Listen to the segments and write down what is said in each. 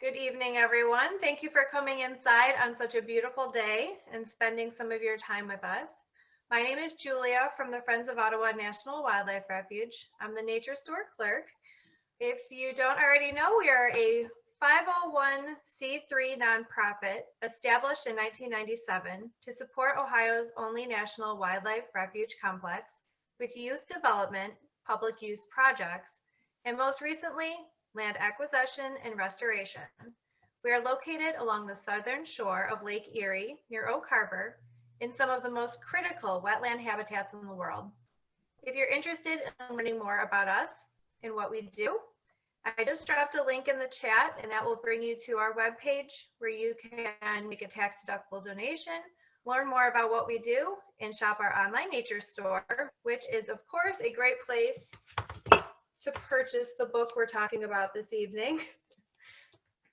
Good evening, everyone. Thank you for coming inside on such a beautiful day and spending some of your time with us. My name is Julia from the Friends of Ottawa National Wildlife Refuge. I'm the nature store clerk. If you don't already know, we are a 501c3 nonprofit established in 1997 to support Ohio's only national wildlife refuge complex with youth development, public use projects, and most recently, land acquisition and restoration. We are located along the southern shore of Lake Erie near Oak Harbor in some of the most critical wetland habitats in the world. If you're interested in learning more about us and what we do, I just dropped a link in the chat and that will bring you to our webpage where you can make a tax-deductible donation, learn more about what we do, and shop our online nature store, which is of course a great place to purchase the book we're talking about this evening.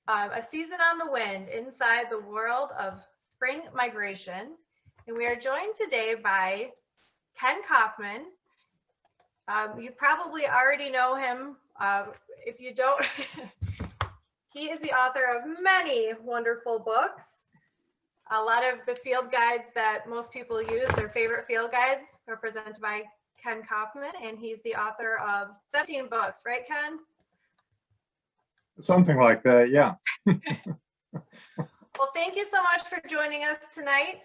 A Season on the Wind, Inside the World of Spring Migration. And we are joined today by Kenn Kaufman. You probably already know him. If you don't, he is the author of many wonderful books. A lot of the field guides that most people use, their favorite field guides, are presented by Kenn Kaufman, and he's the author of 17 books, right, Kenn? Something like that, yeah. Well, thank you so much for joining us tonight.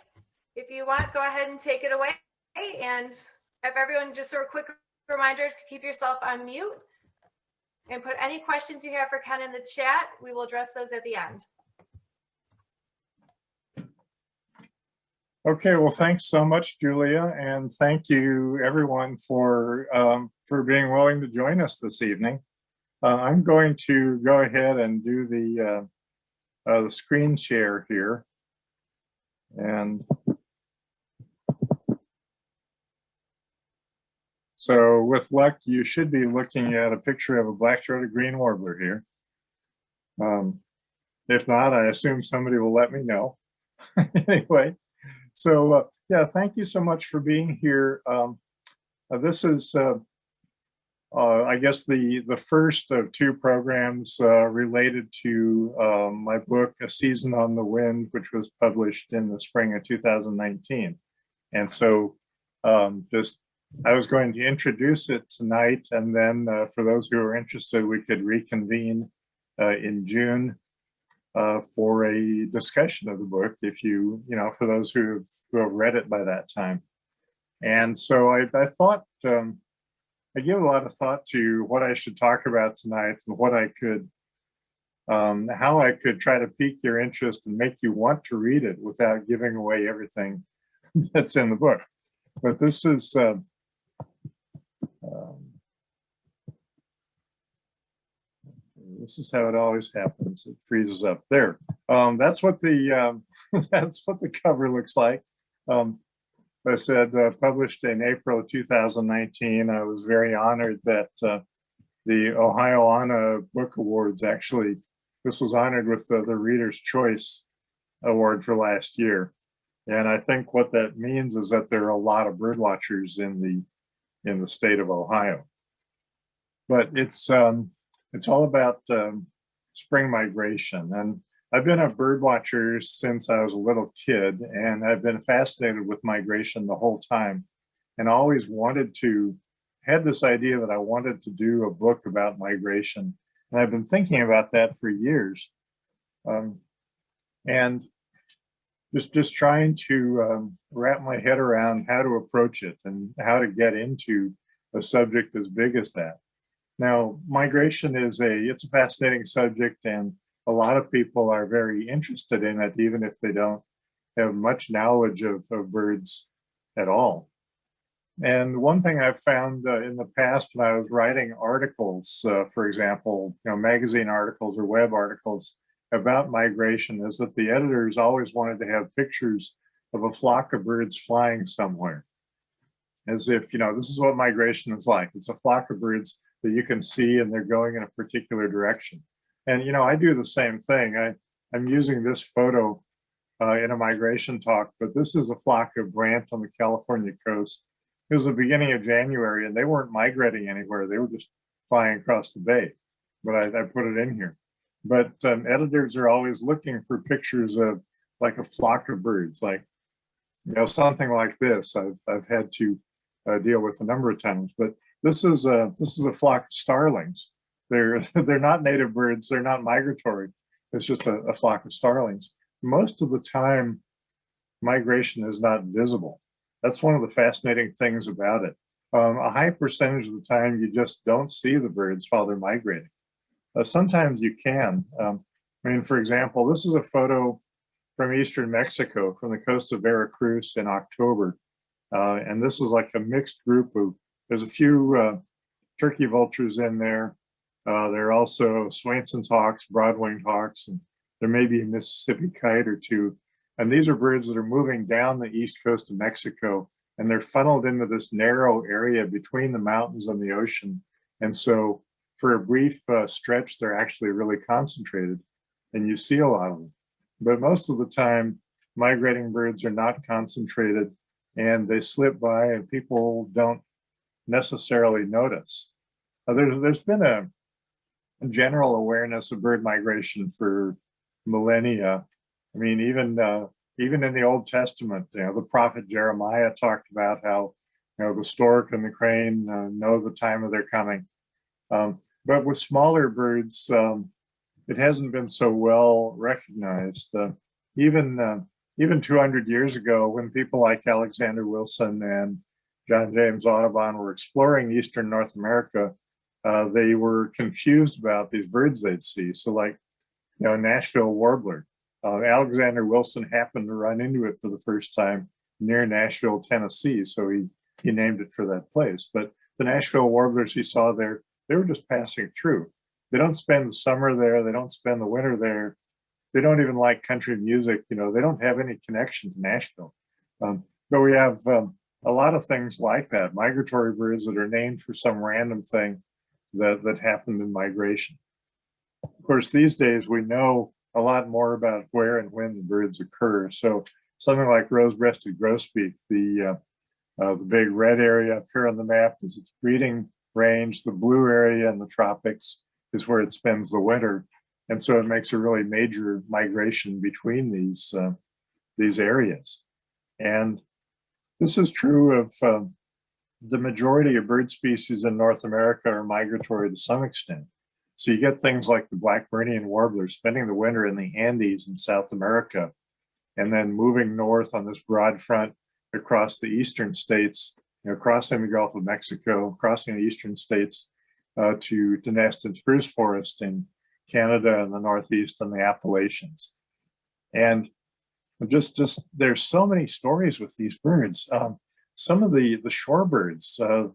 If you want, go ahead and take it away. And if everyone, just a quick reminder to keep yourself on mute and put any questions you have for Kenn in the chat. We will address those at the end. Okay, well, thanks so much, Julia, and thank you everyone for being willing to join us this evening. I'm going to go ahead and do the screen share here, and so with luck, you should be looking at a picture of a black-throated green warbler here. If not, I assume somebody will let me know. Anyway. So yeah, thank you so much for being here. This is, I guess, the first of two programs related to my book, A Season on the Wind, which was published in the spring of 2019. And so I was going to introduce it tonight, and then for those who are interested, we could reconvene in June for a discussion of the book, if you know, for those who have read it by that time. And so I thought, I give a lot of thought to what I should talk about tonight and what I could, how I could try to pique your interest and make you want to read it without giving away everything that's in the book. But this is, this is how it always happens. It freezes up there. That's what the that's what the cover looks like. I said published in April of 2019. I was very honored that the Ohioana Book Awards, actually, this was honored with the Reader's Choice Award for last year. And I think what that means is that there are a lot of bird watchers in the state of Ohio. But it's all about spring migration. And I've been a bird watcher since I was a little kid, and I've been fascinated with migration the whole time, and always had this idea that I wanted to do a book about migration. And I've been thinking about that for years. And just trying to wrap my head around how to approach it and how to get into a subject as big as that. Now, migration is it's a fascinating subject, and a lot of people are very interested in it, even if they don't have much knowledge of birds at all. And one thing I've found in the past when I was writing articles, for example, magazine articles or web articles about migration, is that the editors always wanted to have pictures of a flock of birds flying somewhere, as if, this is what migration is like. It's a flock of birds that you can see, and they're going in a particular direction. And, I do the same thing. I'm using this photo in a migration talk, but this is a flock of brant on the California coast. It was the beginning of January, and they weren't migrating anywhere. They were just flying across the bay, but I put it in here. But editors are always looking for pictures of like a flock of birds, like, you know, something like this. I've had to deal with a number of times, but this is a flock of starlings. They're not native birds. They're not migratory. It's just a flock of starlings. Most of the time, migration is not visible. That's one of the fascinating things about it. A high percentage of the time, you just don't see the birds while they're migrating. Sometimes you can. I mean, for example, this is a photo from eastern Mexico, from the coast of Veracruz in October. And this is like a mixed group of, there's a few turkey vultures in there. There are also Swainson's hawks, broad-winged hawks, and there may be a Mississippi kite or two. And these are birds that are moving down the east coast of Mexico, and they're funneled into this narrow area between the mountains and the ocean. And so for a brief stretch, they're actually really concentrated, and you see a lot of them. But most of the time, migrating birds are not concentrated, and they slip by and people don't necessarily notice. There's been a general awareness of bird migration for millennia. I mean, even in the Old Testament, you know, the prophet Jeremiah talked about how, you know, the stork and the crane know the time of their coming. But with smaller birds, it hasn't been so well recognized. Even 200 years ago, when people like Alexander Wilson and John James Audubon were exploring eastern North America, they were confused about these birds they'd see. So like, you know, Nashville warbler. Alexander Wilson happened to run into it for the first time near Nashville, Tennessee. So he named it for that place. But the Nashville warblers he saw there, they were just passing through. They don't spend the summer there. They don't spend the winter there. They don't even like country music. You know, they don't have any connection to Nashville. But we have a lot of things like that, migratory birds that are named for some random thing that happened in migration. Of course, these days we know a lot more about where and when the birds occur. So something like rose-breasted grosbeak, the big red area up here on the map is its breeding range. The blue area in the tropics is where it spends the winter. And so it makes a really major migration between these areas. And this is true of the majority of bird species in North America are migratory to some extent. So you get things like the Blackburnian warbler spending the winter in the Andes in South America, and then moving north on this broad front across the eastern states, you know, crossing the Gulf of Mexico, crossing the eastern states to nest in spruce forest in Canada and the Northeast and the Appalachians. And just there's so many stories with these birds. Some of the shorebirds,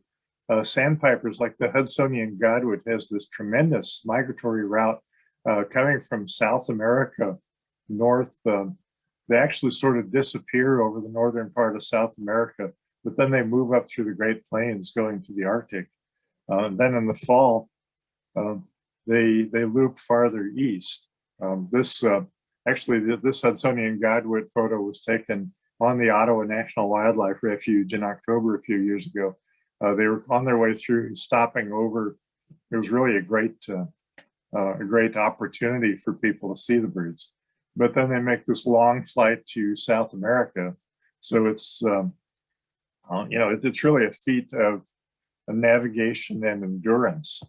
sandpipers like the Hudsonian godwit has this tremendous migratory route coming from South America north. They actually sort of disappear over the northern part of South America, but then they move up through the Great Plains going to the Arctic. And then in the fall, they loop farther east. This Hudsonian godwit photo was taken on the Ottawa National Wildlife Refuge in October a few years ago. They were on their way through, stopping over. It was really a great opportunity for people to see the birds. But then they make this long flight to South America. So it's, you know, it's really a feat of navigation and endurance.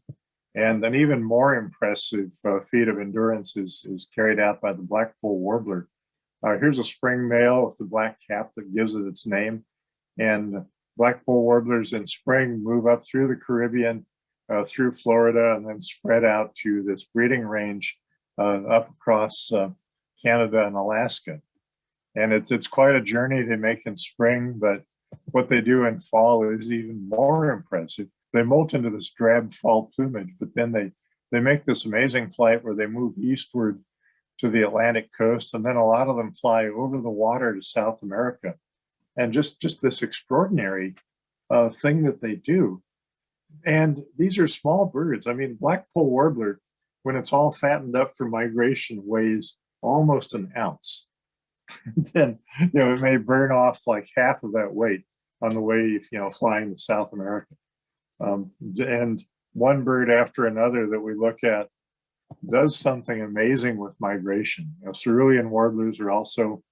And an even more impressive feat of endurance is carried out by the blackpoll warbler. Here's a spring male with the black cap that gives it its name. And blackpoll warblers in spring move up through the Caribbean, through Florida, and then spread out to this breeding range up across Canada and Alaska. And it's quite a journey they make in spring, but what they do in fall is even more impressive. They molt into this drab fall plumage, but then they make this amazing flight where they move eastward to the Atlantic coast, and then a lot of them fly over the water to South America. And just this extraordinary thing that they do. And these are small birds. I mean, blackpoll warbler, when it's all fattened up for migration, weighs almost an ounce. Then, you know, it may burn off like half of that weight on the way, you know, flying to South America. And one bird after another that we look at does something amazing with migration. You know, cerulean warblers are also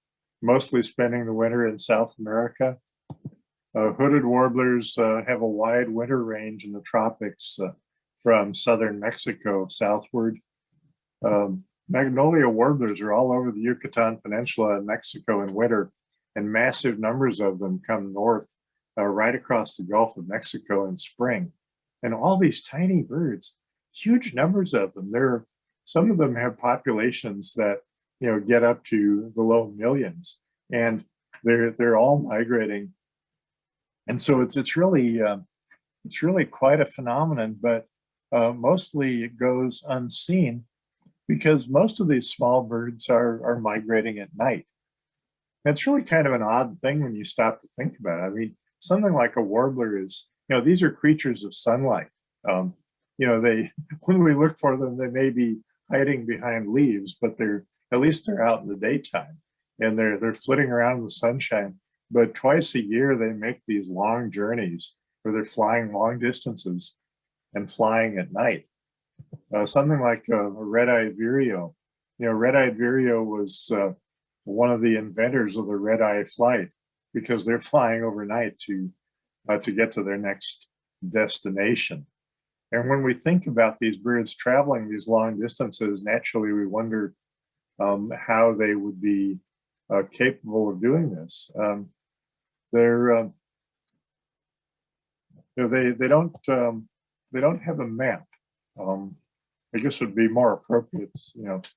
mostly spending the winter in South America. Hooded warblers have a wide winter range in the tropics from southern Mexico southward. Magnolia warblers are all over the Yucatan Peninsula in Mexico in winter, and massive numbers of them come north right across the Gulf of Mexico in spring. And all these tiny birds, huge numbers of them. Some of them have populations that get up to the low millions, and they're all migrating. And so it's really quite a phenomenon, but mostly it goes unseen because most of these small birds are migrating at night. And it's really kind of an odd thing when you stop to think about it. I mean, something like a warbler is, these are creatures of sunlight. They when we look for them, they may be hiding behind leaves, but at least they're out in the daytime and they're flitting around in the sunshine. But twice a year, they make these long journeys where they're flying long distances and flying at night. Something like a red-eyed vireo. Red-eyed vireo was one of the inventors of the red-eye flight because they're flying overnight to get to their next destination. And when we think about these birds traveling these long distances, naturally we wonder how they would be capable of doing this. They don't have a map. I guess would be more appropriate.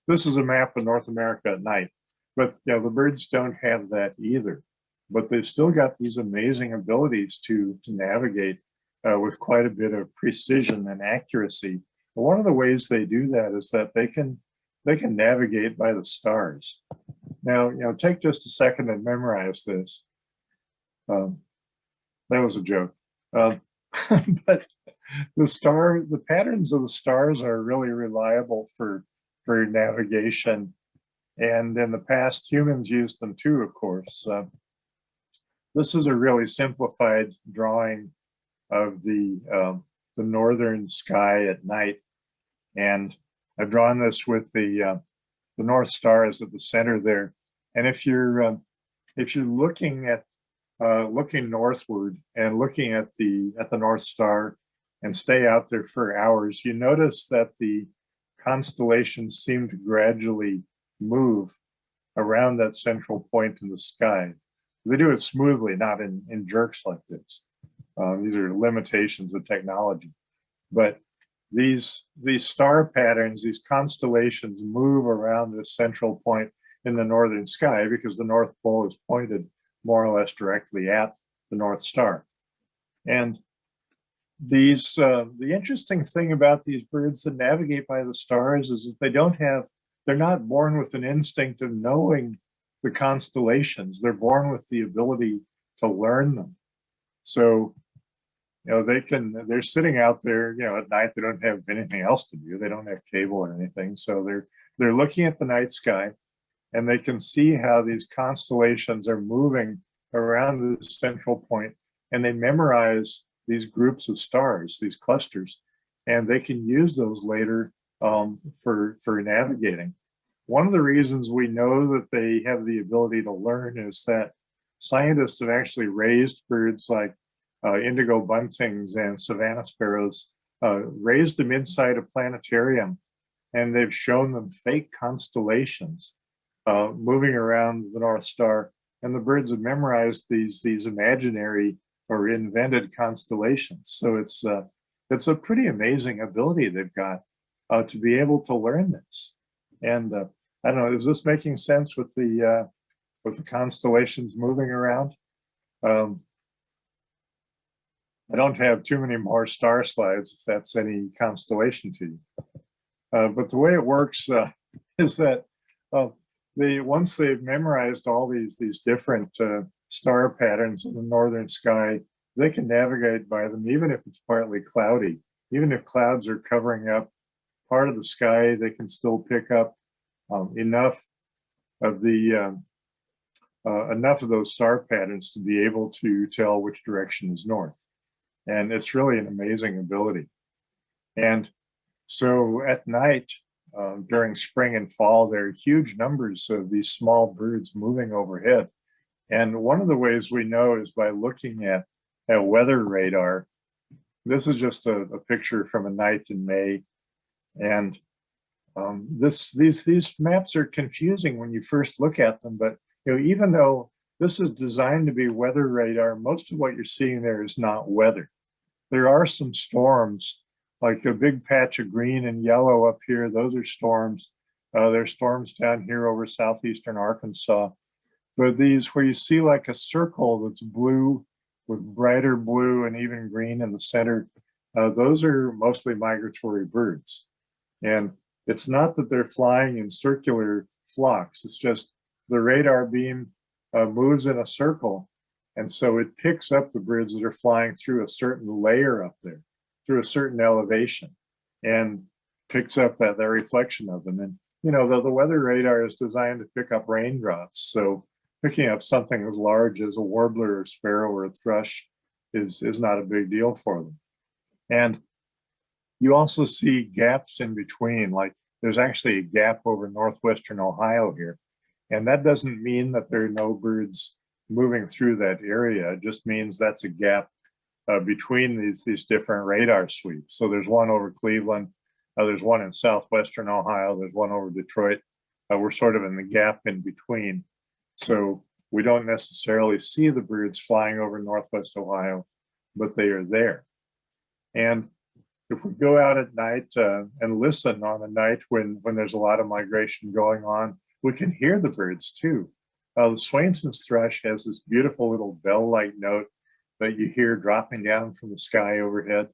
This is a map of North America at night, but the birds don't have that either. But they've still got these amazing abilities to navigate with quite a bit of precision and accuracy. But one of the ways they do that is that they can navigate by the stars. Now, take just a second and memorize this. That was a joke. But the patterns of the stars are really reliable for navigation. And in the past, humans used them too, of course. This is a really simplified drawing of the northern sky at night. And I've drawn this with the North Star is at the center there. And if you're looking northward and looking at the North Star and stay out there for hours, you notice that the constellations seem to gradually move around that central point in the sky. They do it smoothly, not in jerks like this. These are limitations of technology. But these star patterns, these constellations move around this central point in the northern sky because the North Pole is pointed more or less directly at the North Star. And the interesting thing about these birds that navigate by the stars is that they're not born with an instinct of knowing the constellations. They're born with the ability to learn them. So, they're sitting out there, at night. They don't have anything else to do. They don't have cable or anything. So they're looking at the night sky, and they can see how these constellations are moving around the central point, and they memorize these groups of stars, these clusters, and they can use those later for navigating. One of the reasons we know that they have the ability to learn is that scientists have actually raised birds like indigo buntings and savanna sparrows, raised them inside a planetarium, and they've shown them fake constellations moving around the North Star, and the birds have memorized these imaginary or invented constellations. So it's a pretty amazing ability they've got to be able to learn this. And I don't know, is this making sense with the constellations moving around? I don't have too many more star slides if that's any constellation to you. But the way it works is that once they've memorized all these different star patterns in the northern sky, they can navigate by them even if it's partly cloudy. Even if clouds are covering up part of the sky, they can still pick up enough of those star patterns to be able to tell which direction is north. And it's really an amazing ability. And so at night, during spring and fall, there are huge numbers of these small birds moving overhead. And one of the ways we know is by looking at weather radar. This is just a picture from a night in May. And these maps are confusing when you first look at them, but even though this is designed to be weather radar, most of what you're seeing there is not weather. There are some storms, like a big patch of green and yellow up here. Those are storms. There's storms down here over southeastern Arkansas. But these, where you see like a circle that's blue with brighter blue and even green in the center, those are mostly migratory birds. And it's not that they're flying in circular flocks. It's just the radar beam moves in a circle. And so it picks up the birds that are flying through a certain layer up there, through a certain elevation, and picks up that reflection of them. And, the weather radar is designed to pick up raindrops. So picking up something as large as a warbler or sparrow or a thrush is not a big deal for them. And you also see gaps in between, like there's actually a gap over northwestern Ohio here. And that doesn't mean that there are no birds moving through that area. It just means that's a gap between these different radar sweeps. So there's one over Cleveland, there's one in southwestern Ohio, there's one over Detroit. We're sort of in the gap in between. So we don't necessarily see the birds flying over northwest Ohio, but they are there. And if we go out at night and listen on a night when there's a lot of migration going on, we can hear the birds too. The Swainson's thrush has this beautiful little bell-like note that you hear dropping down from the sky overhead.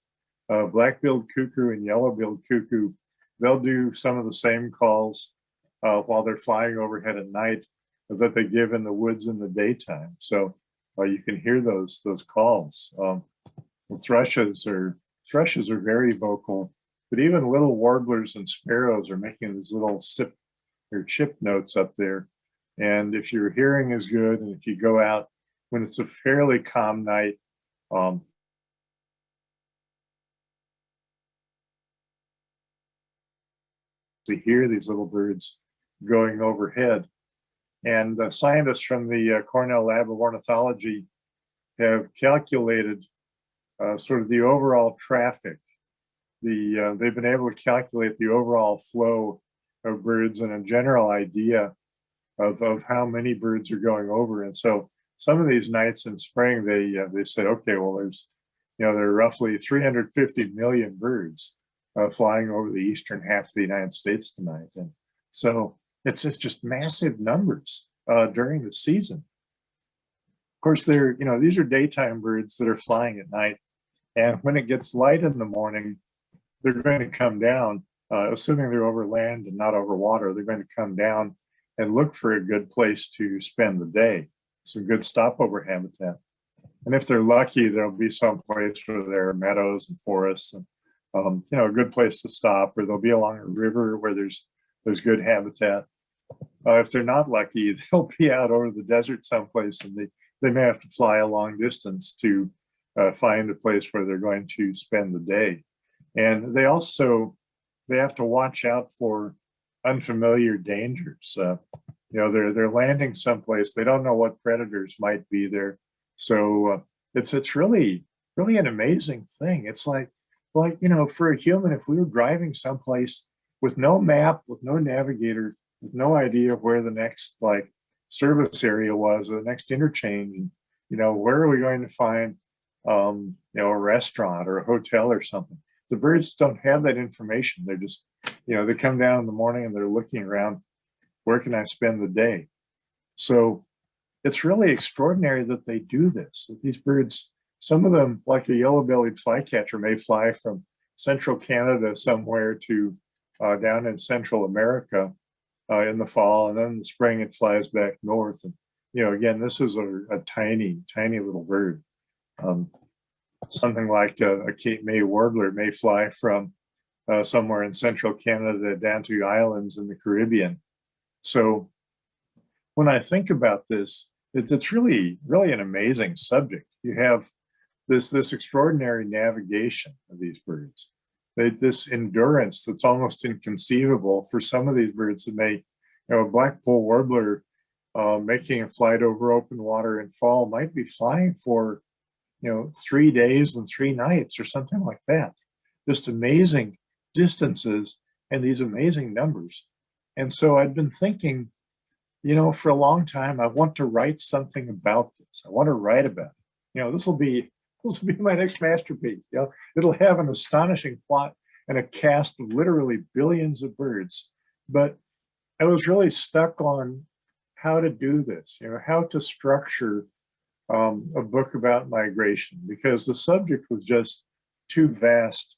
Black-billed cuckoo and yellow-billed cuckoo, they'll do some of the same calls while they're flying overhead at night that they give in the woods in the daytime. So you can hear those calls. Thrushes are very vocal, but even little warblers and sparrows are making these little sip or chip notes up there. And if your hearing is good, and if you go out when it's a fairly calm night, to hear these little birds going overhead. And scientists from the Cornell Lab of Ornithology have calculated sort of the overall traffic. They've been able to calculate the overall flow of birds and a general idea of how many birds are going over. And so some of these nights in spring, they said, okay, well, there are roughly 350 million birds flying over the eastern half of the United States tonight. And so it's just massive numbers during the season. Of course, these are daytime birds that are flying at night. And when it gets light in the morning, they're going to come down, assuming they're over land and not over water, they're going to come down and look for a good place to spend the day, some good stopover habitat. And if they're lucky, there'll be some place where there are meadows and forests and, a good place to stop, or they'll be along a river where there's good habitat. If they're not lucky, they'll be out over the desert someplace, and they may have to fly a long distance to find a place where they're going to spend the day. And they have to watch out for unfamiliar dangers. They're landing someplace, they don't know what predators might be there. So it's really an amazing thing. It's like for a human, if we were driving someplace with no map, with no navigator, with no idea of where the next service area was, or the next interchange, and where are we going to find a restaurant or a hotel or something? The birds don't have that information. They're just, they come down in the morning and they're looking around, where can I spend the day? So it's really extraordinary that they do this, that these birds, some of them, like a yellow-bellied flycatcher, may fly from central Canada somewhere to down in Central America in the fall, and then in the spring it flies back north. And again, this is a tiny little bird. Something like a Cape May warbler may fly from somewhere in central Canada down to islands in the Caribbean. So when I think about this, it's really an amazing subject. You have this extraordinary navigation of these birds. this endurance that's almost inconceivable for some of these birds. And they, a black-polled warbler making a flight over open water in fall might be flying for, 3 days and 3 nights or something like that. Just amazing distances and these amazing numbers. And so I'd been thinking, for a long time, I want to write something about this. I want to write about it. This will be my next masterpiece. It'll have an astonishing plot and a cast of literally billions of birds. But I was really stuck on how to do this, how to structure a book about migration, because the subject was just too vast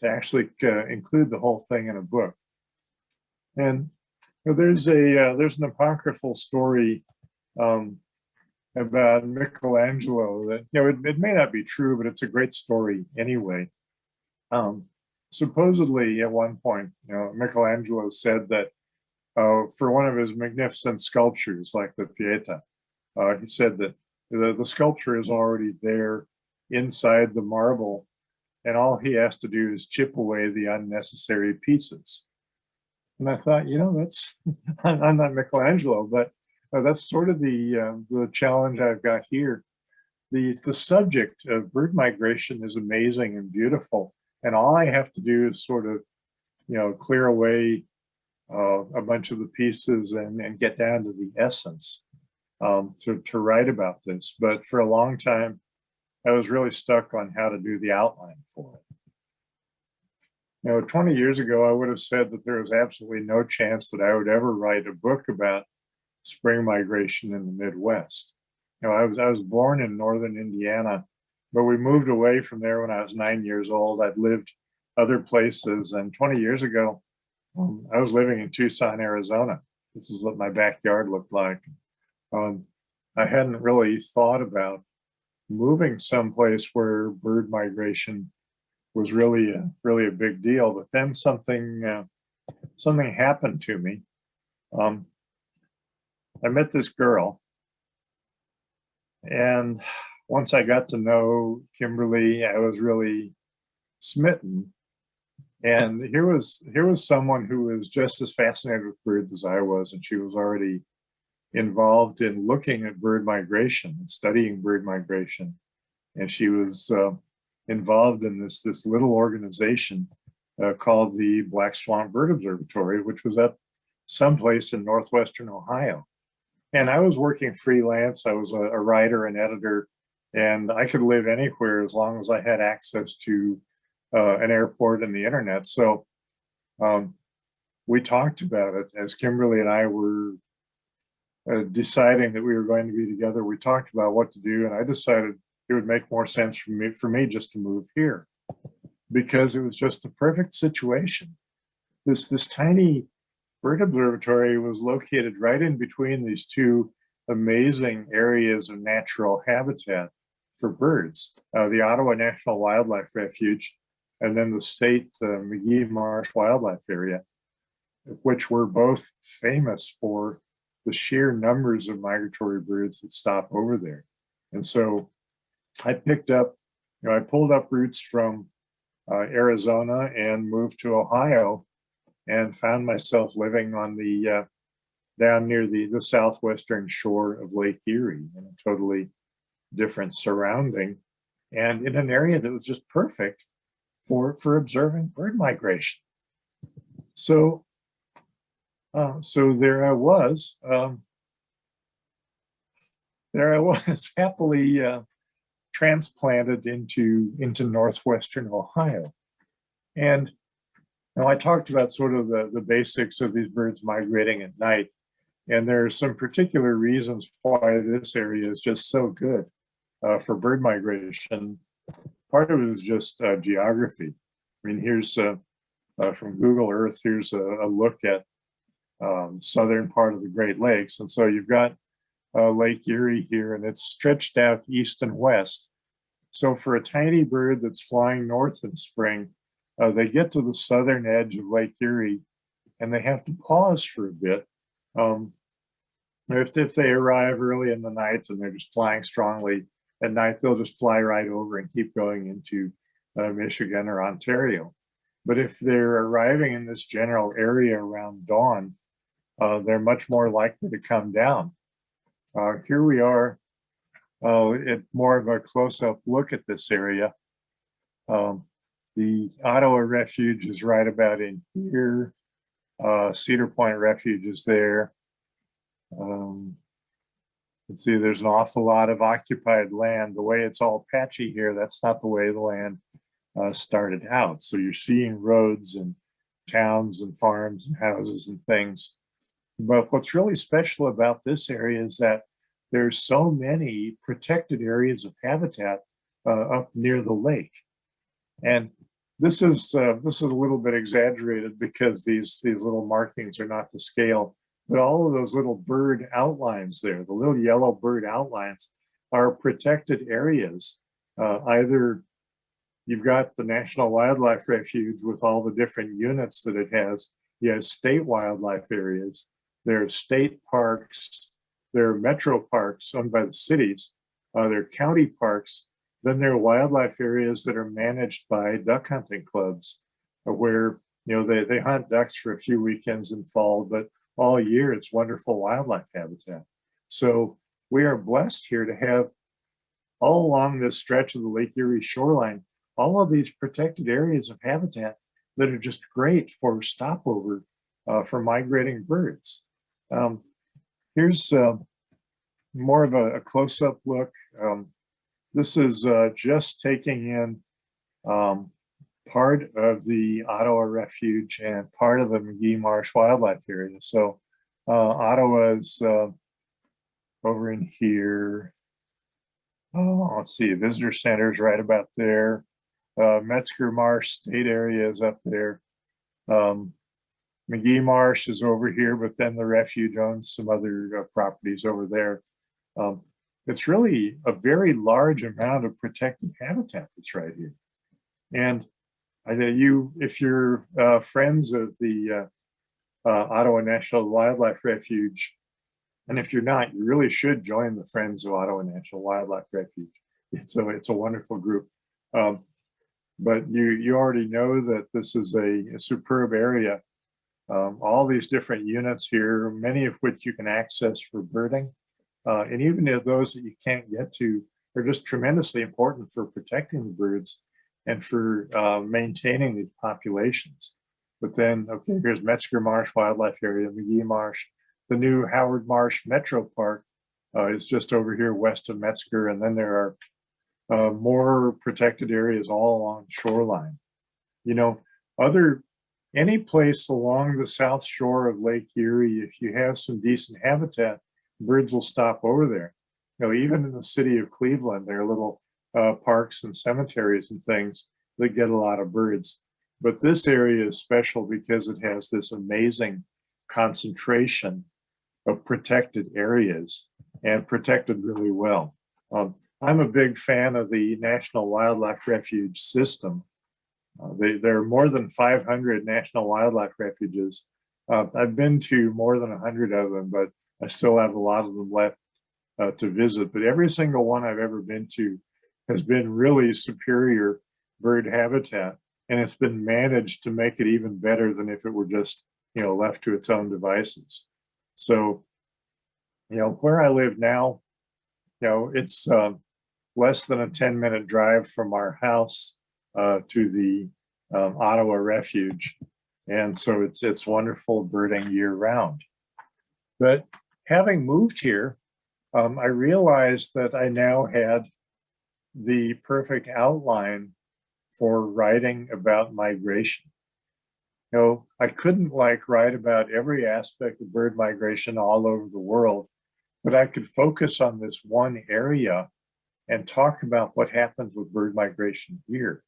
to actually include the whole thing in a book. And there's an apocryphal story about Michelangelo that, it may not be true, but it's a great story anyway. Supposedly at one point, Michelangelo said that for one of his magnificent sculptures, like the Pieta, he said that the sculpture is already there inside the marble, and all he has to do is chip away the unnecessary pieces. And I thought, that's, I'm not Michelangelo, but that's sort of the challenge I've got here. The subject of bird migration is amazing and beautiful, and all I have to do is sort of, clear away a bunch of the pieces and get down to the essence to write about this. But for a long time, I was really stuck on how to do the outline for it. 20 years ago, I would have said that there was absolutely no chance that I would ever write a book about spring migration in the Midwest. I was born in northern Indiana, but we moved away from there when I was 9 years old. I'd lived other places, and 20 years ago, I was living in Tucson, Arizona. This is what my backyard looked like. I hadn't really thought about moving someplace where bird migration was really a big deal. But then something happened to me. I met this girl, and once I got to know Kimberly, I was really smitten. And here was someone who was just as fascinated with birds as I was, and she was already involved in looking at bird migration and studying bird migration. And she was involved in this little organization called the Black Swamp Bird Observatory, which was at someplace in northwestern Ohio. And I was working freelance. I was a writer and editor, and I could live anywhere as long as I had access to an airport and the internet. So we talked about it as Kimberly and I were deciding that we were going to be together. We talked about what to do, and I decided it would make more sense for me just to move here, because it was just the perfect situation. This tiny bird observatory was located right in between these two amazing areas of natural habitat for birds, the Ottawa National Wildlife Refuge, and then the state McGee Marsh Wildlife Area, which were both famous for the sheer numbers of migratory birds that stop over there. And so I I pulled up roots from Arizona and moved to Ohio, and found myself living on the down near the southwestern shore of Lake Erie, in a totally different surrounding, and in an area that was just perfect for observing bird migration. So there I was happily transplanted into northwestern Ohio. And I talked about sort of the basics of these birds migrating at night, and there are some particular reasons why this area is just so good for bird migration. Part of it is just geography. I mean, here's from Google Earth, here's a look at southern part of the Great Lakes. And so you've got Lake Erie here, and it's stretched out east and west. So for a tiny bird that's flying north in spring, they get to the southern edge of Lake Erie, and they have to pause for a bit. If they arrive early in the night and they're just flying strongly at night, they'll just fly right over and keep going into Michigan or Ontario. But if they're arriving in this general area around dawn, they're much more likely to come down. Here we are at more of a close-up look at this area. The Ottawa Refuge is right about in here. Cedar Point Refuge is there. Let's see, there's an awful lot of occupied land. The way it's all patchy here, that's not the way the land started out. So you're seeing roads and towns and farms and houses and things. But what's really special about this area is that there's so many protected areas of habitat up near the lake. And this is a little bit exaggerated because these little markings are not to scale, but all of those little bird outlines there, the little yellow bird outlines, are protected areas. Either you've got the National Wildlife Refuge with all the different units that it has. You have state wildlife areas. There are state parks. There are metro parks owned by the cities. There are county parks. Then there are wildlife areas that are managed by duck hunting clubs, where they hunt ducks for a few weekends in fall, but all year it's wonderful wildlife habitat. So we are blessed here to have all along this stretch of the Lake Erie shoreline, all of these protected areas of habitat that are just great for stopover for migrating birds. Here's more of a close-up look. This is just taking in part of the Ottawa Refuge and part of the McGee Marsh Wildlife Area. So Ottawa's over in here. Let's see, Visitor Center is right about there. Metzger Marsh State Area is up there. McGee Marsh is over here, but then the refuge owns some other properties over there. It's really a very large amount of protected habitat that's right here. And if you're friends of the Ottawa National Wildlife Refuge, and if you're not, you really should join the Friends of Ottawa National Wildlife Refuge. It's a wonderful group. But you already know that this is a superb area. All these different units here, many of which you can access for birding. And even if those that you can't get to are just tremendously important for protecting the birds and for maintaining these populations. But then, okay, here's Metzger Marsh Wildlife Area, McGee Marsh. The new Howard Marsh Metro Park is just over here west of Metzger, and then there are more protected areas all along the shoreline. Any place along the south shore of Lake Erie, if you have some decent habitat, birds will stop over there. Even in the city of Cleveland, there are little parks and cemeteries and things that get a lot of birds. But this area is special because it has this amazing concentration of protected areas and protected really well. I'm a big fan of the National Wildlife Refuge system. There are more than 500 National Wildlife Refuges. I've been to more than 100 of them, but I still have a lot of them left to visit. But every single one I've ever been to has been really superior bird habitat, and it's been managed to make it even better than if it were just left to its own devices. So where I live now, it's less than a 10-minute drive from our house to the Ottawa Refuge, and so it's wonderful birding year-round. But having moved here, I realized that I now had the perfect outline for writing about migration. I couldn't write about every aspect of bird migration all over the world, but I could focus on this one area and talk about what happens with bird migration here,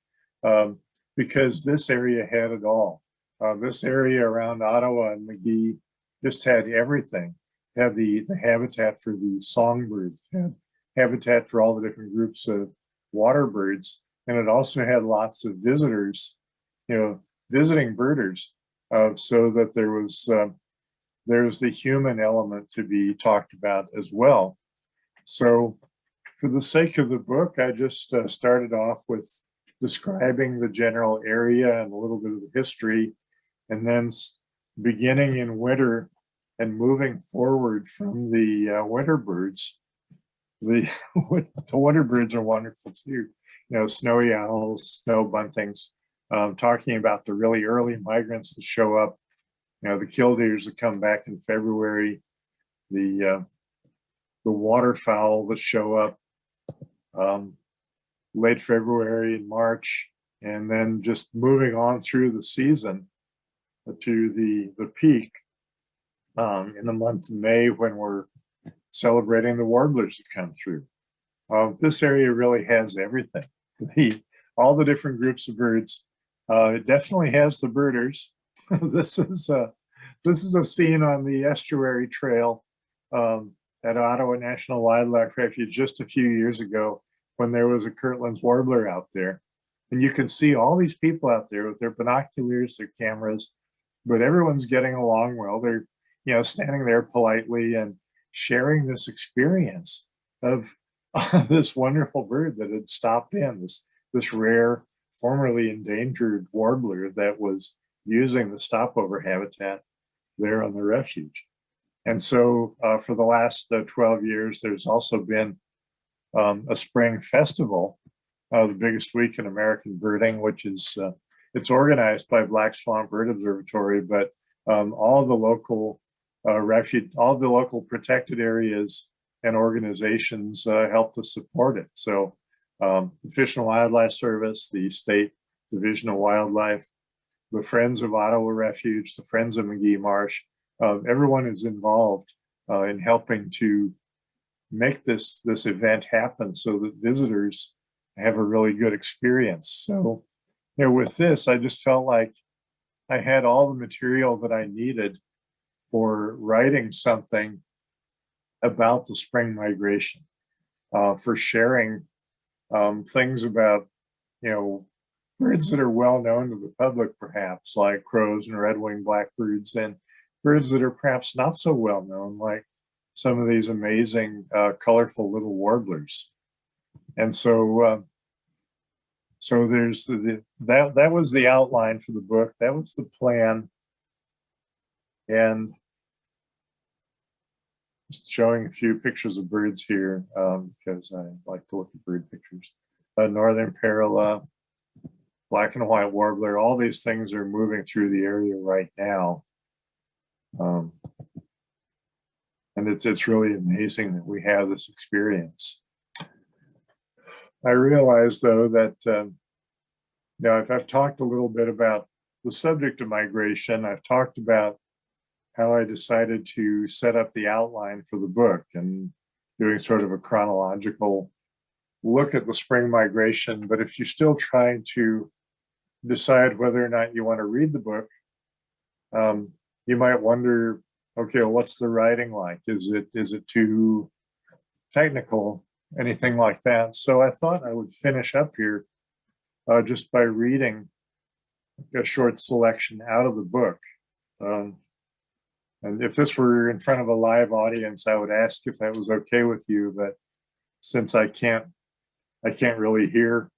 because this area had it all. This area around Ottawa and McGee just had everything. It had the habitat for the songbirds, it had habitat for all the different groups of water birds, and it also had lots of visitors, visiting birders, so that there's the human element to be talked about as well. So for the sake of the book, I just started off with describing the general area and a little bit of the history, and then beginning in winter and moving forward from the winter birds. The winter birds are wonderful too. You know, snowy owls, snow buntings, talking about the really early migrants that show up. You know, the killdeers that come back in February, the waterfowl that show up late February and March, and then just moving on through the season to the peak in the month of May, when we're celebrating the warblers that come through. This area really has everything. All the different groups of birds. It definitely has the birders. This is a scene on the estuary trail at Ottawa National Wildlife Refuge just a few years ago, when there was a Kirtland's warbler out there. And you can see all these people out there with their binoculars, their cameras, but everyone's getting along well. They're, you know, standing there politely and sharing this experience of this wonderful bird that had stopped in, this rare, formerly endangered warbler that was using the stopover habitat there on the refuge. And so for the last 12 years, there's also been a spring festival, the biggest week in American birding, which is, it's organized by Black Swan Bird Observatory, but all the local refuge, all the local protected areas and organizations help to support it. So the Fish and Wildlife Service, the State Division of Wildlife, the Friends of Ottawa Refuge, the Friends of McGee Marsh, everyone is involved in helping to make this event happen so that visitors have a really good experience. So, you know, with this, I just felt like I had all the material that I needed for writing something about the spring migration, for sharing things about, you know, birds that are well known to the public, perhaps, like crows and red-winged blackbirds, and birds that are perhaps not so well known, like some of these amazing, colorful little warblers. And so, so there's that was the outline for the book. That was the plan. And just showing a few pictures of birds here, because I like to look at bird pictures. Northern Parula, black and white warbler, all these things are moving through the area right now. And it's really amazing that we have this experience. I realize, though, that now I've talked a little bit about the subject of migration. I've talked about how I decided to set up the outline for the book and doing sort of a chronological look at the spring migration. But if you're still trying to decide whether or not you want to read the book, you might wonder, okay, well, what's the writing like? Is it too technical, anything like that? So I thought I would finish up here just by reading a short selection out of the book. And if this were in front of a live audience, I would ask if that was okay with you, but since I can't really hear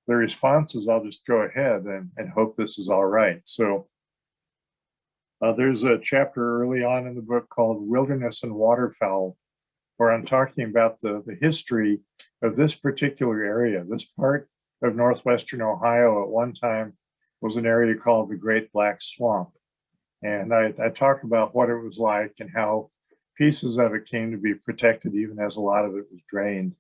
the responses, I'll just go ahead and hope this is all right. So there's a chapter early on in the book called Wilderness and Waterfowl, where I'm talking about the history of this particular area. This part of northwestern Ohio at one time was an area called the Great Black Swamp. And I talk about what it was like and how pieces of it came to be protected even as a lot of it was drained,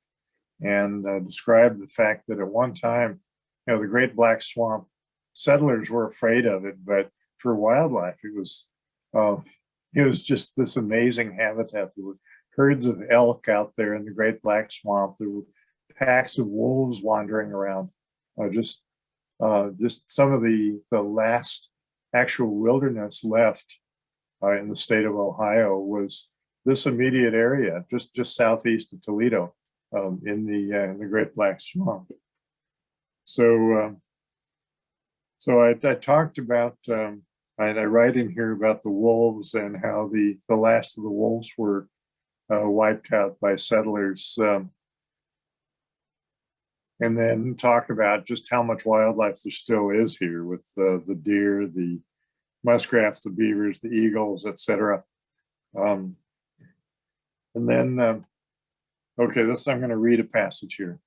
and describe the fact that at one time, you know, the Great Black Swamp, settlers were afraid of it, but for wildlife, it was just this amazing habitat. There were herds of elk out there in the Great Black Swamp. There were packs of wolves wandering around. Just some of the last actual wilderness left in the state of Ohio was this immediate area, just southeast of Toledo, in the Great Black Swamp. So, so I talked about, I write in here about the wolves and how the last of the wolves were wiped out by settlers. and then talk about just how much wildlife there still is here with the deer, the muskrats, the beavers, the eagles, etc. And then, okay, I'm going to read a passage here.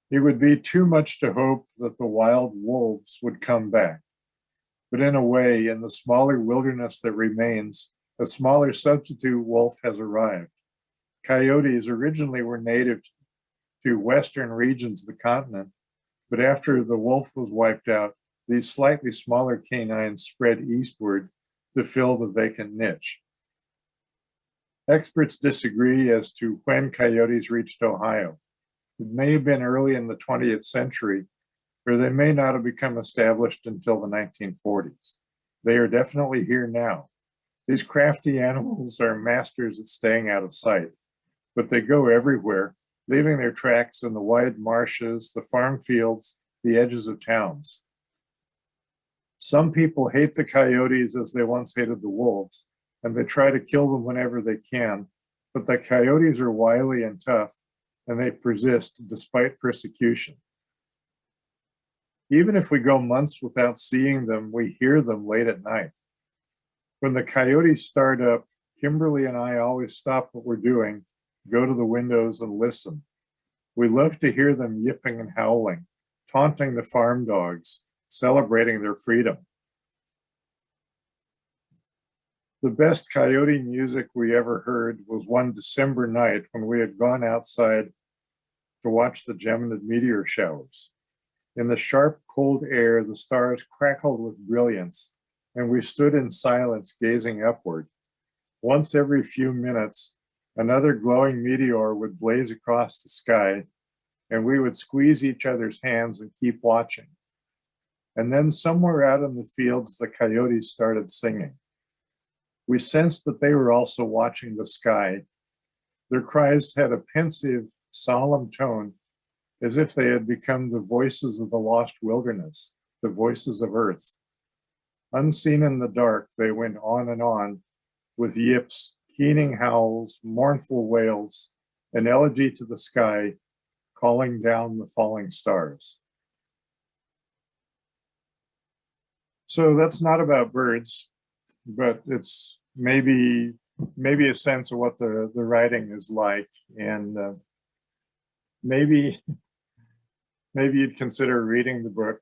It would be too much to hope that the wild wolves would come back. But in a way, in the smaller wilderness that remains, a smaller substitute wolf has arrived. Coyotes originally were native to western regions of the continent, but after the wolf was wiped out, these slightly smaller canines spread eastward to fill the vacant niche. Experts disagree as to when coyotes reached Ohio. It may have been early in the 20th century, or they may not have become established until the 1940s. They are definitely here now. These crafty animals are masters at staying out of sight, but they go everywhere, leaving their tracks in the wide marshes, the farm fields, the edges of towns. Some people hate the coyotes as they once hated the wolves, and they try to kill them whenever they can, but the coyotes are wily and tough, and they persist despite persecution. Even if we go months without seeing them, we hear them late at night. When the coyotes start up, Kimberly and I always stop what we're doing, go to the windows and listen. We love to hear them yipping and howling, taunting the farm dogs, celebrating their freedom. The best coyote music we ever heard was one December night when we had gone outside to watch the Geminid meteor showers. In the sharp, cold air, the stars crackled with brilliance, and we stood in silence gazing upward. Once every few minutes, another glowing meteor would blaze across the sky, and we would squeeze each other's hands and keep watching. And then somewhere out in the fields, the coyotes started singing. We sensed that they were also watching the sky. Their cries had a pensive, solemn tone, as if they had become the voices of the lost wilderness, the voices of earth. Unseen in the dark, they went on and on, with yips, keening howls, mournful wails, an elegy to the sky, calling down the falling stars. So that's not about birds, but it's maybe a sense of what the writing is like, and maybe you'd consider reading the book,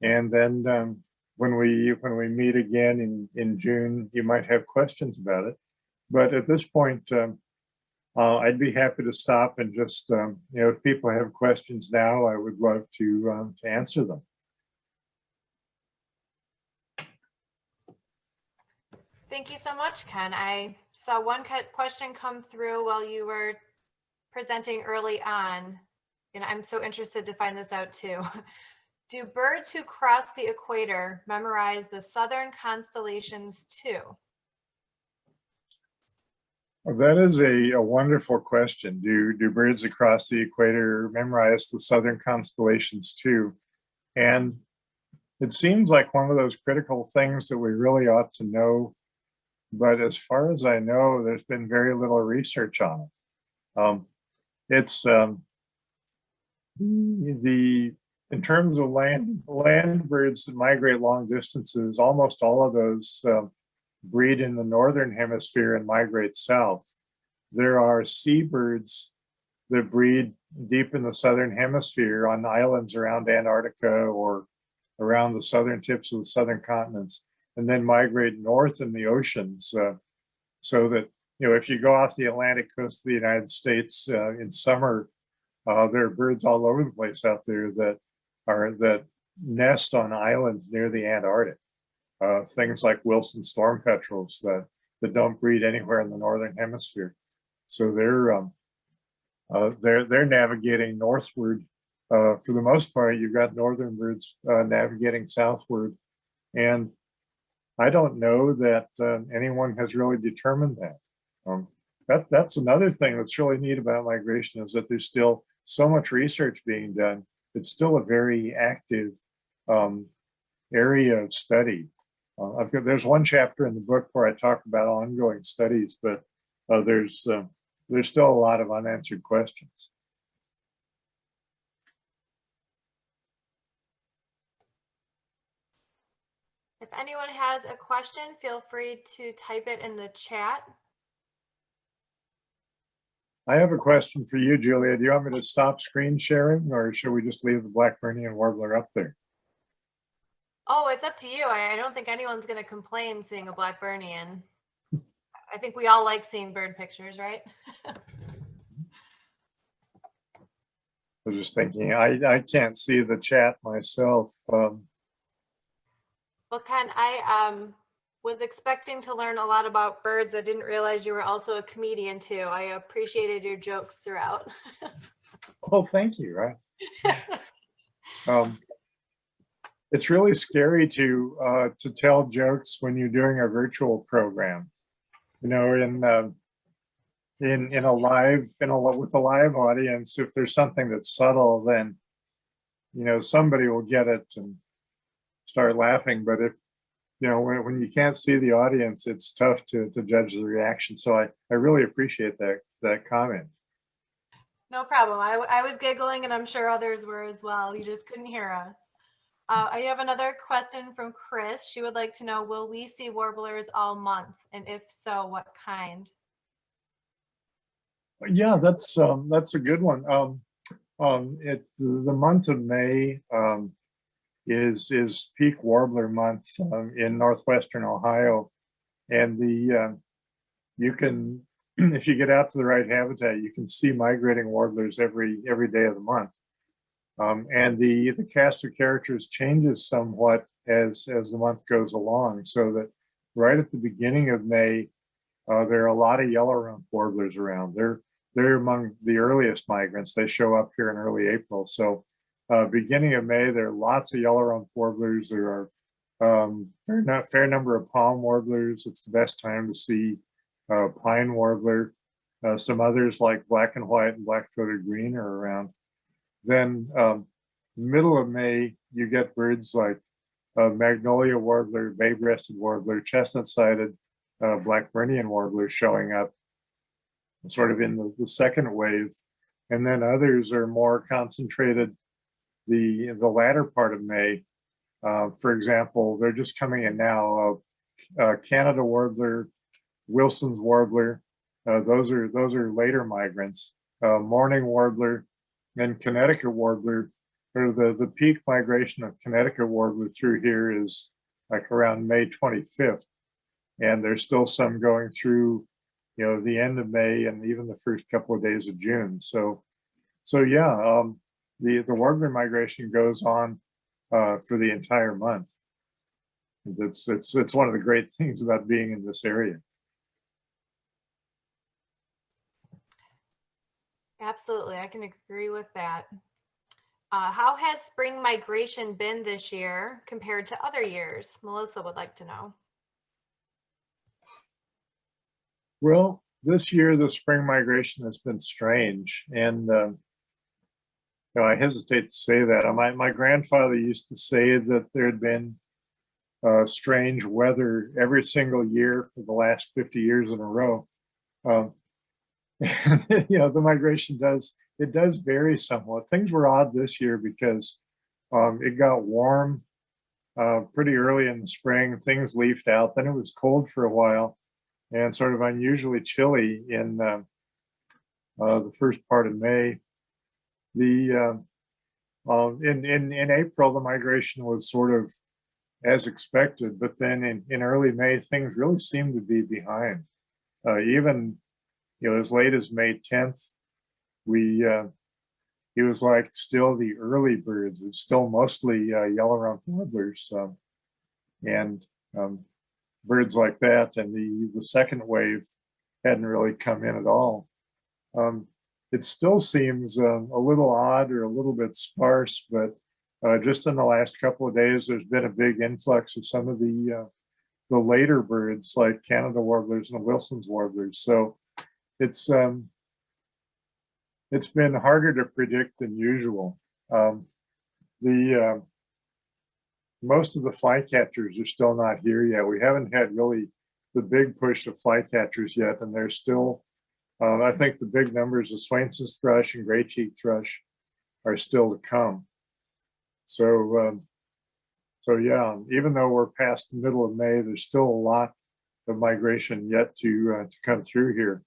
and then when we meet again in June, you might have questions about it. But at this point, I'd be happy to stop and just if people have questions now, I would love to answer them. Thank you so much, Ken. I saw one question come through while you were presenting early on, and I'm so interested to find this out too. Do birds who cross the equator memorize the southern constellations too? Well, that is a wonderful question. Do birds across the equator memorize the southern constellations too? And it seems like one of those critical things that we really ought to know. But as far as I know, there's been very little research on it. In terms of land birds that migrate long distances, almost all of those breed in the northern hemisphere and migrate south. There are seabirds that breed deep in the southern hemisphere on islands around Antarctica or around the southern tips of the southern continents, and then migrate north in the oceans, so that if you go off the Atlantic coast of the United States in summer, there are birds all over the place out there that nest on islands near the Antarctic. Things like Wilson storm petrels that don't breed anywhere in the northern hemisphere. So they're navigating northward. For the most part, you've got northern birds navigating southward, and I don't know that anyone has really determined that. That's another thing that's really neat about migration, is that there's still so much research being done. It's still a very active area of study. There's one chapter in the book where I talk about ongoing studies, but there's still a lot of unanswered questions. If anyone has a question, feel free to type it in the chat. I have a question for you, Julia. Do you want me to stop screen sharing, or should we just leave the Blackburnian warbler up there? Oh, it's up to you. I don't think anyone's going to complain seeing a Blackburnian. I think we all like seeing bird pictures, right? I was just thinking, I can't see the chat myself. Well, Ken, I was expecting to learn a lot about birds. I didn't realize you were also a comedian too. I appreciated your jokes throughout. Oh, thank you. Right. It's really scary to tell jokes when you're doing a virtual program. You know, with a live audience, if there's something that's subtle, then somebody will get it and start laughing. But if when you can't see the audience, it's tough to judge the reaction. So I really appreciate that comment. No problem. I was giggling, and I'm sure others were as well. You just couldn't hear us. I have another question from Chris. She would like to know, will we see warblers all month? And if so, what kind? Yeah, that's a good one. The month of May is peak warbler month in northwestern Ohio, and you can, if you get out to the right habitat, you can see migrating warblers every day of the month. And the cast of characters changes somewhat as the month goes along, so that right at the beginning of May, there are a lot of yellow-rumped warblers around. They're among the earliest migrants. They show up here in early April. So beginning of May, there are lots of yellow-rumped warblers. There are fair number of palm warblers. It's the best time to see pine warbler. Some others like black and white and black-throated green are around. Then middle of May, you get birds like magnolia warbler, bay-breasted warbler, chestnut-sided Blackburnian warbler showing up sort of in the second wave. And then others are more concentrated the latter part of May. For example, they're just coming in now, Canada warbler, Wilson's warbler. Those are later migrants. Mourning warbler and Connecticut warbler. Or the peak migration of Connecticut warbler through here is like around May 25th. And there's still some going through, the end of May and even the first couple of days of June. So yeah, the warbler migration goes on for the entire month. It's one of the great things about being in this area. Absolutely, I can agree with that. How has spring migration been this year compared to other years? Melissa would like to know. Well, this year, the spring migration has been strange. And I hesitate to say that. My grandfather used to say that there had been strange weather every single year for the last 50 years in a row. The migration does vary somewhat. Things were odd this year because it got warm pretty early in the spring. Things leafed out. Then it was cold for a while and sort of unusually chilly in the first part of May. In April, the migration was sort of as expected, but then in early May, things really seemed to be behind. Even as late as May 10th, it was like still the early birds. It's still mostly yellow-rumped warblers and birds like that. And the second wave hadn't really come in at all. It still seems a little odd or a little bit sparse, but just in the last couple of days, there's been a big influx of some of the later birds like Canada warblers and Wilson's warblers. So it's been harder to predict than usual. Most of the flycatchers are still not here yet. We haven't had really the big push of flycatchers yet, and there's still, I think the big numbers of Swainson's thrush and gray-cheeked thrush are still to come. So So yeah, even though we're past the middle of May, there's still a lot of migration yet to come through here,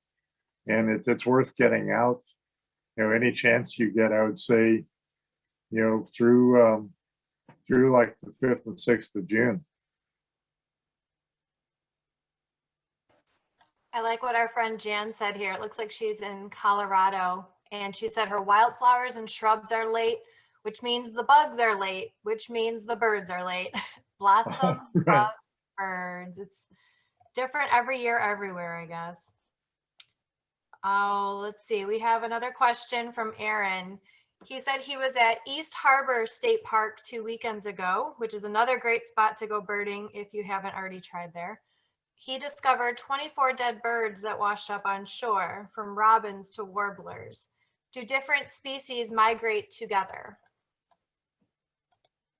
and it's worth getting out. You know, any chance you get, I would say, you know, through like the 5th and 6th of June. I like what our friend Jan said here. It looks like she's in Colorado, and she said her wildflowers and shrubs are late, which means the bugs are late, which means the birds are late. Blossoms, Right. bugs, birds. It's different every year, everywhere, I guess. Oh, let's see. We have another question from Aaron. He said he was at East Harbor State Park 2 weekends ago, which is another great spot to go birding if you haven't already tried there. He discovered 24 dead birds that washed up on shore, from robins to warblers. Do different species migrate together?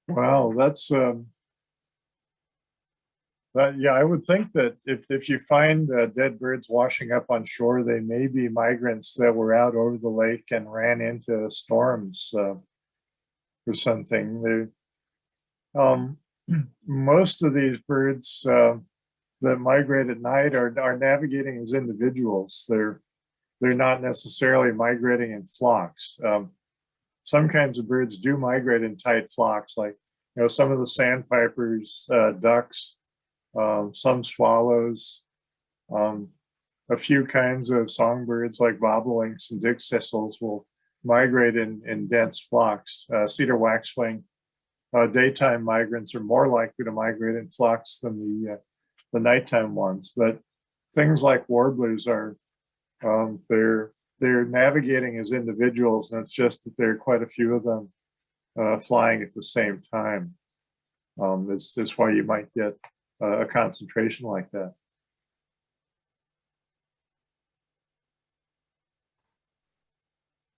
Wow, that's yeah, I would think that if you find dead birds washing up on shore, they may be migrants that were out over the lake and ran into storms or something. Most of these birds that migrate at night are navigating as individuals. They're not necessarily migrating in flocks. Some kinds of birds do migrate in tight flocks, like, you know, some of the sandpipers, ducks, some swallows, a few kinds of songbirds like bobolinks and dickcissels will migrate in dense flocks. Cedar waxwing, daytime migrants are more likely to migrate in flocks than the nighttime ones. But things like warblers are, they're navigating as individuals, and it's just that there are quite a few of them flying at the same time. That's why you might get a concentration like that.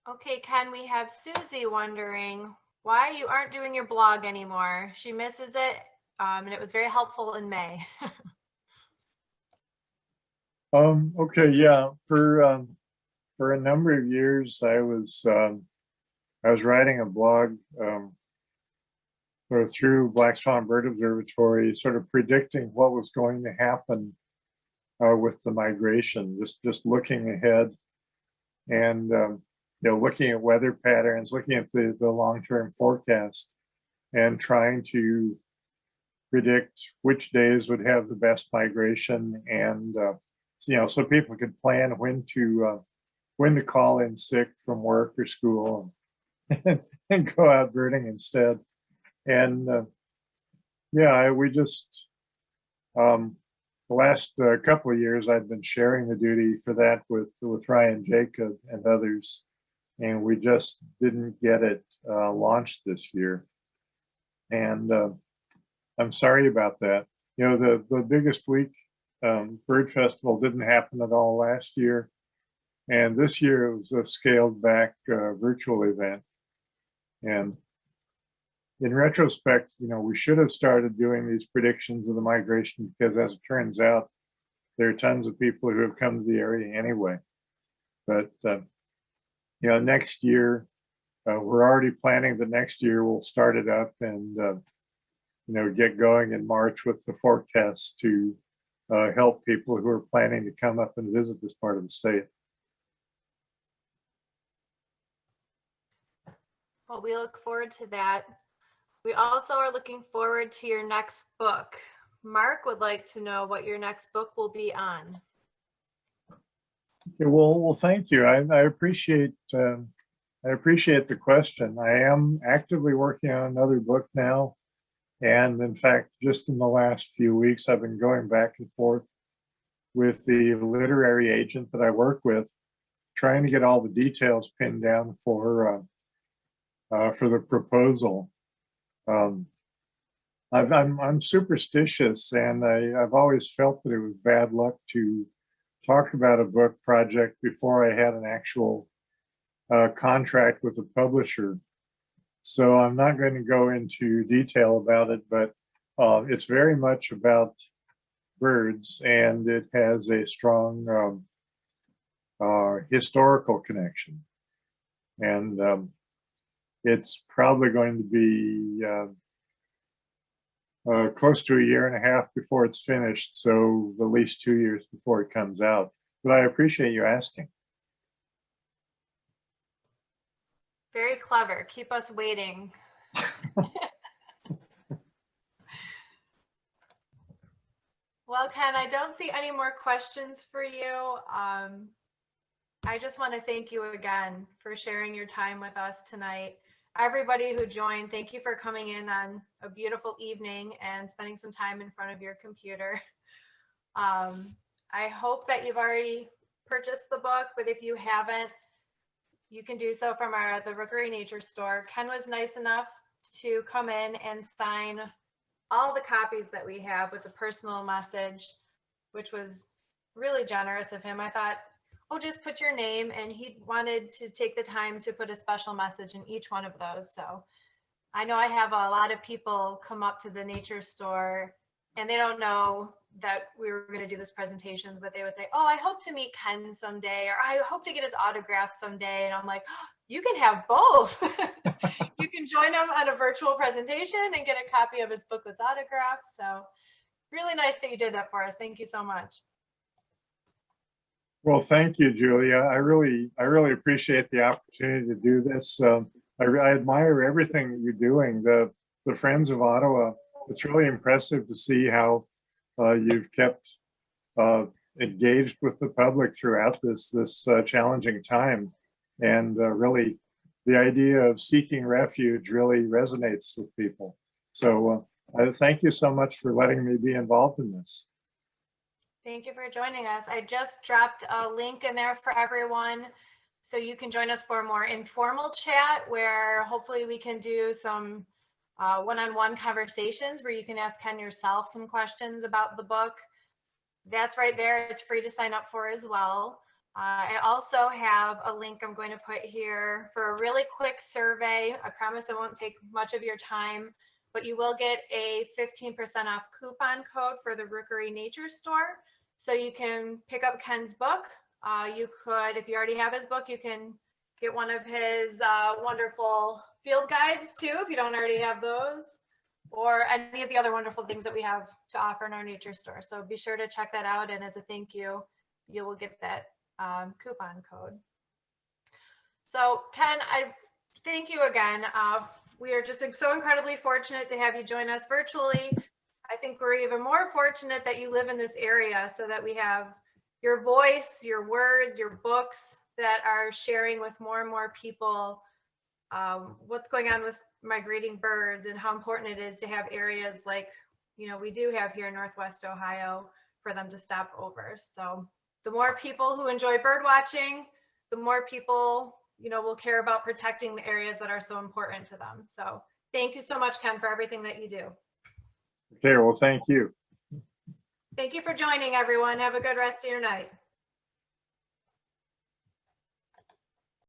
Okay, Ken, we have Susie wondering why you aren't doing your blog anymore. She misses it, and it was very helpful in May. Okay, yeah. For a number of years, I was writing a blog sort of through Black Swan Bird Observatory, sort of predicting what was going to happen with the migration, just looking ahead and you know, looking at weather patterns, looking at the long-term forecast, and trying to predict which days would have the best migration, and you know, so people could plan when to call in sick from work or school and go out birding instead. And yeah, we just the last couple of years I've been sharing the duty for that with Ryan Jacob and others, and we just didn't get it launched this year. And I'm sorry about that. You know, the biggest week bird festival didn't happen at all last year, and this year it was a scaled back virtual event. And in retrospect, you know, we should have started doing these predictions of the migration, because as it turns out, there are tons of people who have come to the area anyway. But you know, next year, we're already planning the next year we'll start it up and you know, get going in March with the forecast to help people who are planning to come up and visit this part of the state. Well, we look forward to that. We also are looking forward to your next book. Mark would like to know what your next book will be on. Okay, well, thank you. I appreciate the question. I am actively working on another book now, and in fact, just in the last few weeks, I've been going back and forth with the literary agent that I work with, trying to get all the details pinned down for the proposal. I'm superstitious, and I've always felt that it was bad luck to talk about a book project before I had an actual contract with a publisher. So I'm not going to go into detail about it, but it's very much about birds, and it has a strong historical connection. And it's probably going to be close to a year and a half before it's finished, so at least 2 years before it comes out. But I appreciate you asking. Very clever. Keep us waiting. Well, Ken, I don't see any more questions for you. I just want to thank you again for sharing your time with us tonight. Everybody who joined, thank you for coming in on a beautiful evening and spending some time in front of your computer. I hope that you've already purchased the book, but if you haven't, you can do so from the Rookery Nature Store. Ken was nice enough to come in and sign all the copies that we have with a personal message, which was really generous of him. I thought, oh, just put your name, and he wanted to take the time to put a special message in each one of those. So I know I have a lot of people come up to the nature store and they don't know that we were going to do this presentation, but they would say, oh, I hope to meet Ken someday, or I hope to get his autograph someday. And I'm like, oh, you can have both. You can join him on a virtual presentation and get a copy of his book that's autographed. So really nice that you did that for us. Thank you so much. Well, thank you, Julia. I really appreciate the opportunity to do this. I admire everything that you're doing. The Friends of Ottawa, it's really impressive to see how you've kept engaged with the public throughout this challenging time. And really, the idea of seeking refuge really resonates with people. So thank you so much for letting me be involved in this. Thank you for joining us. I just dropped a link in there for everyone, so you can join us for a more informal chat where hopefully we can do some one-on-one conversations where you can ask Ken yourself some questions about the book. That's right there. It's free to sign up for as well. I also have a link I'm going to put here for a really quick survey. I promise it won't take much of your time, but you will get a 15% off coupon code for the Rookery Nature Store. So you can pick up Ken's book. You could, if you already have his book, you can get one of his wonderful field guides too, if you don't already have those, or any of the other wonderful things that we have to offer in our nature store. So be sure to check that out. And as a thank you, you will get that coupon code. So Ken, I thank you again. We are just so incredibly fortunate to have you join us virtually. I think we're even more fortunate that you live in this area so that we have your voice, your words, your books that are sharing with more and more people what's going on with migrating birds and how important it is to have areas like, we do have here in Northwest Ohio for them to stop over. So the more people who enjoy bird watching, the more people, will care about protecting the areas that are so important to them. So thank you so much, Ken, for everything that you do. Okay, well, thank you. Thank you for joining, everyone. Have a good rest of your night.